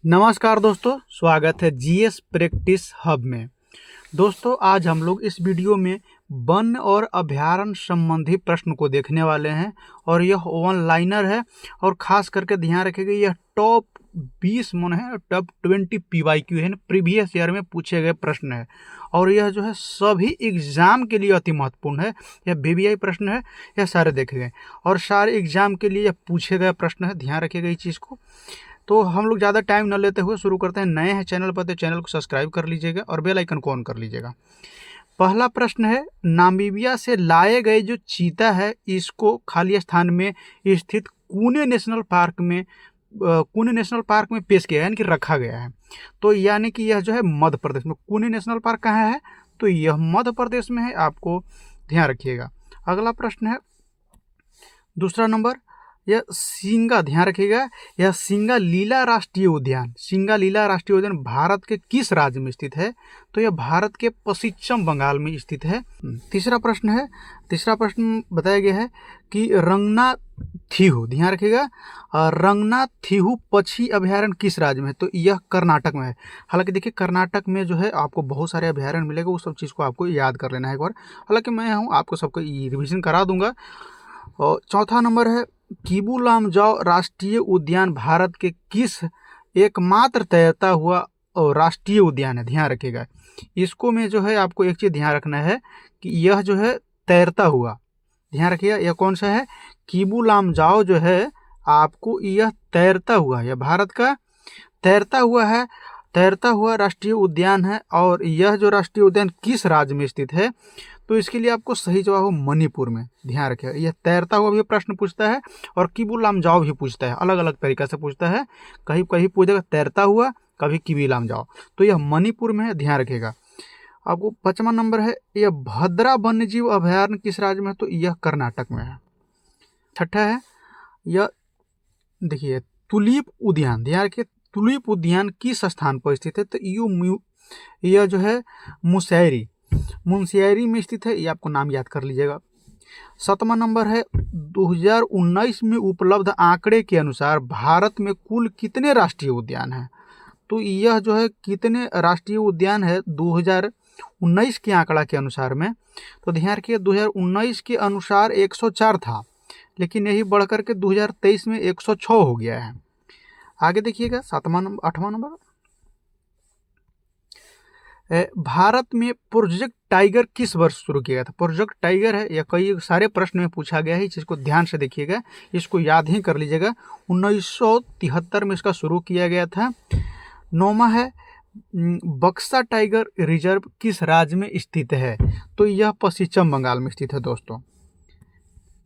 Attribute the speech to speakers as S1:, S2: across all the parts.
S1: नमस्कार दोस्तों, स्वागत है जीएस प्रैक्टिस हब में। दोस्तों, आज हम लोग इस वीडियो में वन और अभयारण्य संबंधी प्रश्न को देखने वाले हैं और यह वन लाइनर है और ख़ास करके ध्यान रखिएगा यह टॉप 20 मन है, टॉप 20 PYQ है, प्रीवियस ईयर में पूछे गए प्रश्न है और यह जो है सभी एग्ज़ाम के लिए अति महत्वपूर्ण है। यह VVI प्रश्न है, यह सारे देखे गए और सारे एग्ज़ाम के लिए यह पूछे गए प्रश्न है। ध्यान रखिएगा इस चीज़ को। तो हम लोग ज़्यादा टाइम न लेते हुए शुरू करते हैं। नए हैं चैनल पर तो चैनल को सब्सक्राइब कर लीजिएगा और बेल आइकन को ऑन कर लीजिएगा। पहला प्रश्न है, नामीबिया से लाए गए जो चीता है इसको खाली स्थान में स्थित कूने नेशनल पार्क में पेश किया है, यानी कि रखा गया है। तो यानी कि यह जो है मध्य प्रदेश में। कूने नेशनल पार्क कहाँ है? तो यह मध्य प्रदेश में है, आपको ध्यान रखिएगा। अगला प्रश्न है दूसरा नंबर, यह सिंगा, ध्यान रखिएगा, यह सिंगालीला राष्ट्रीय उद्यान भारत के किस राज्य में स्थित है? तो यह भारत के पश्चिम बंगाल में स्थित है। तीसरा प्रश्न बताया गया है कि रंगनाथीहू, ध्यान रखिएगा, रंगनाथीहू पक्षी अभयारण्य किस राज्य में है? तो यह कर्नाटक में है। हालांकि देखिए कर्नाटक में जो है आपको बहुत सारे अभयारण्य मिलेगा, वो सब चीज़ को आपको याद कर लेना है एक बार। हालांकि मैं हूँ आपको सबको रिविजन करा दूंगा। और चौथा नंबर है, किबू लामजाओ राष्ट्रीय उद्यान भारत के किस एकमात्र तैरता हुआ राष्ट्रीय उद्यान है? ध्यान रखिएगा इसको में जो है आपको एक चीज़ ध्यान रखना है कि यह जो है तैरता हुआ, ध्यान रखिएगा यह कौन सा है? किबू लामजाओ जो है आपको यह तैरता हुआ, यह भारत का तैरता हुआ राष्ट्रीय उद्यान है। और यह जो राष्ट्रीय उद्यान किस राज्य में स्थित है? तो इसके लिए आपको सही जवाब हो मणिपुर में। ध्यान रखिएगा यह तैरता हुआ भी प्रश्न पूछता है और किबू लामजाओ भी पूछता है, अलग अलग तरीका से पूछता है। कहीं कहीं पूछेगा तैरता हुआ, कभी किबू लामजाओ। तो यह मणिपुर में है, ध्यान रखिएगा। आपको 5वां नंबर है, यह भद्रा वन्यजीव अभयारण्य किस राज्य में है? तो यह कर्नाटक में है। छठा है, यह देखिए तुलिप उद्यान, ध्यान रखिए तुलिप उद्यान किस स्थान पर स्थित है? तो यह जो है मुंशियारी में स्थित है, ये आपको नाम याद कर लीजिएगा। 7वां नंबर है, 2019 में उपलब्ध आंकड़े के अनुसार भारत में कुल कितने राष्ट्रीय उद्यान हैं? तो यह जो है कितने राष्ट्रीय उद्यान है 2019 के आंकड़ा के अनुसार में? तो ध्यान रखिए 2019 के अनुसार 104 था, लेकिन यही बढ़कर के 2023 में 106 हो गया है। आगे देखिएगा 8वां नंबर, भारत में प्रोजेक्ट टाइगर किस वर्ष शुरू किया गया था? प्रोजेक्ट टाइगर है, यह कई सारे प्रश्न में पूछा गया है, इस चीज़ को ध्यान से देखिएगा, इसको याद ही कर लीजिएगा। 1973 में इसका शुरू किया गया था। 9वां है, बक्सा टाइगर रिजर्व किस राज्य में स्थित है? तो यह पश्चिम बंगाल में स्थित है दोस्तों।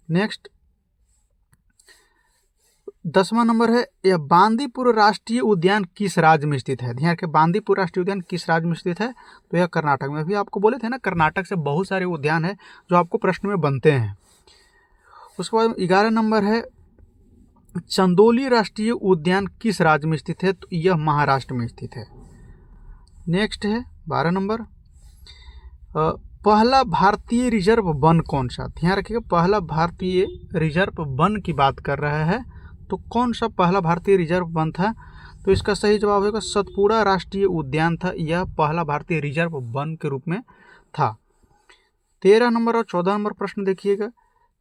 S1: नेक्स्ट 10वां नंबर है, यह बांदीपुर राष्ट्रीय उद्यान किस राज्य में स्थित है? ध्यान रखिए बांदीपुर राष्ट्रीय उद्यान किस राज्य में स्थित है? तो यह कर्नाटक में। भी आपको बोले थे ना, कर्नाटक से बहुत सारे उद्यान है जो आपको प्रश्न में बनते हैं। उसके बाद 11 नंबर है, चंदोली राष्ट्रीय उद्यान किस राज्य में स्थित है? तो यह महाराष्ट्र में स्थित है। नेक्स्ट है 12 नंबर, पहला भारतीय रिजर्व वन कौन सा? ध्यान रखिएगा पहला भारतीय रिजर्व वन की बात कर रहा है, तो कौन सा पहला भारतीय रिजर्व वन था? तो इसका सही जवाब होगा सतपुड़ा राष्ट्रीय उद्यान था, यह पहला भारतीय रिजर्व वन के रूप में था। 13 नंबर और 14 नंबर प्रश्न देखिएगा।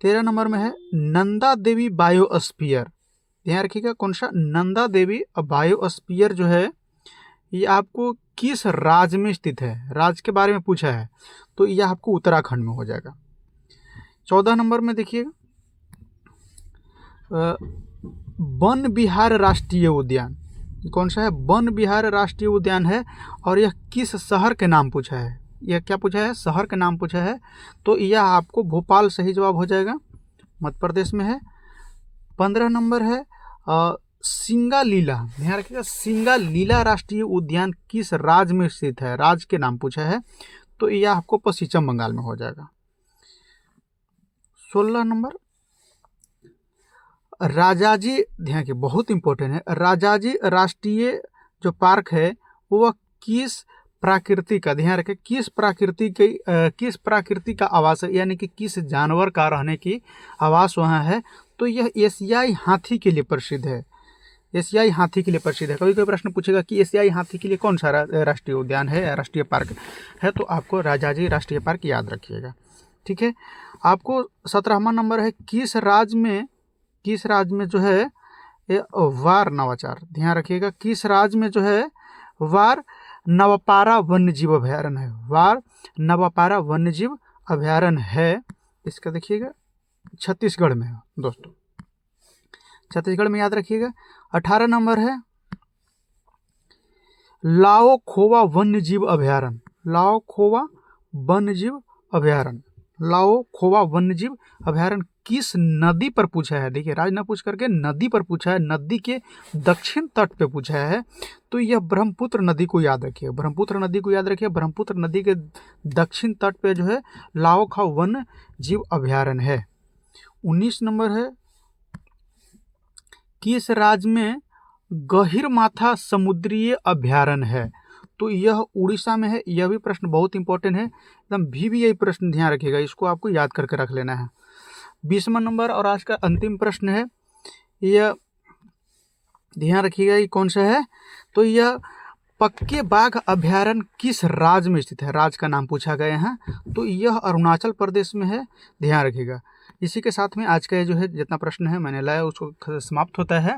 S1: 13 नंबर में है, नंदा देवी बायोस्फीयर, ध्यान रखिएगा कौन सा? नंदा देवी बायोस्फीयर जो है ये आपको किस राज्य में स्थित है? राज्य के बारे में पूछा है, तो यह आपको उत्तराखंड में हो जाएगा। 14 नंबर में देखिएगा, वन विहार राष्ट्रीय उद्यान कौन सा है? वन विहार राष्ट्रीय उद्यान है और यह किस शहर के नाम पूछा है? यह क्या पूछा है? शहर के नाम पूछा है, तो यह आपको भोपाल सही जवाब हो जाएगा, मध्य प्रदेश में है। 15 नंबर है, सिंगालीला, ध्यान रखिएगा सिंगालीला राष्ट्रीय उद्यान किस राज्य में स्थित है? राज्य के नाम पूछा है, तो यह आपको पश्चिम बंगाल में हो जाएगा। 16 नंबर, राजाजी, ध्यान रखिए बहुत इंपॉर्टेंट है, राजाजी राष्ट्रीय जो पार्क है वह किस प्रकृति का, ध्यान रखें किस प्रकृति का आवास है, यानी कि किस जानवर का रहने की आवास वहाँ है? तो यह एशियाई हाथी के लिए प्रसिद्ध है, एशियाई हाथी के लिए प्रसिद्ध है। कभी कोई प्रश्न पूछेगा कि एशियाई हाथी के लिए कौन सा राष्ट्रीय उद्यान है या राष्ट्रीय पार्क है, तो आपको राजाजी राष्ट्रीय पार्क याद रखिएगा। ठीक है, आपको 17वां नंबर है, किस राज्य में जो है ये वार नवाचार, ध्यान रखिएगा, किस राज्य में जो है वार नवापारा वन्यजीव अभयारण्य है, वार नवापारा वन्यजीव अभयारण्य है, इसका देखिएगा छत्तीसगढ़ में है दोस्तों, छत्तीसगढ़ में याद रखिएगा। 18 नंबर है लाओ खोवा वन्यजीव अभयारण्य, लाओ खोवा वन्यजीव अभयारण्य, लाओ खोवा वन्यजीव अभयारण्य किस नदी पर पूछा है, देखिए राज्य न पूछ करके नदी पर पूछा है, नदी के दक्षिण तट पे पूछा है, तो यह ब्रह्मपुत्र नदी को याद रखिए, ब्रह्मपुत्र नदी को याद रखिए। ब्रह्मपुत्र नदी के दक्षिण तट पे जो है लाओ खा वन्य जीव अभयारण्य है। 19 नंबर है, किस राज्य में गहीरमाथा समुद्रीय अभयारण्य है, तो यह उड़ीसा में है। यह भी प्रश्न बहुत इंपॉर्टेंट है, एकदम भी यही प्रश्न ध्यान रखिएगा, इसको आपको याद करके रख लेना है। 20वां नंबर और आज का अंतिम प्रश्न है, यह ध्यान रखिएगा ये कौन सा है, तो यह पक्के बाघ अभयारण्य किस राज्य में स्थित है, राज्य का नाम पूछा गया है, तो यह अरुणाचल प्रदेश में है, ध्यान रखिएगा। इसी के साथ में आज का ये जो है जितना प्रश्न है मैंने लाया उसको समाप्त होता है।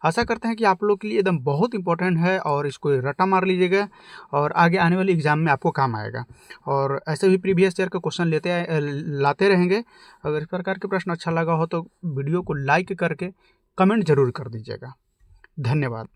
S1: आशा करते हैं कि आप लोग के लिए एकदम बहुत इंपॉर्टेंट है और इसको रट्टा मार लीजिएगा और आगे आने वाले एग्जाम में आपको काम आएगा। और ऐसे भी प्रीवियस ईयर के क्वेश्चन लाते रहेंगे। अगर इस प्रकार के प्रश्न अच्छा लगा हो तो वीडियो को लाइक करके कमेंट जरूर कर दीजिएगा। धन्यवाद।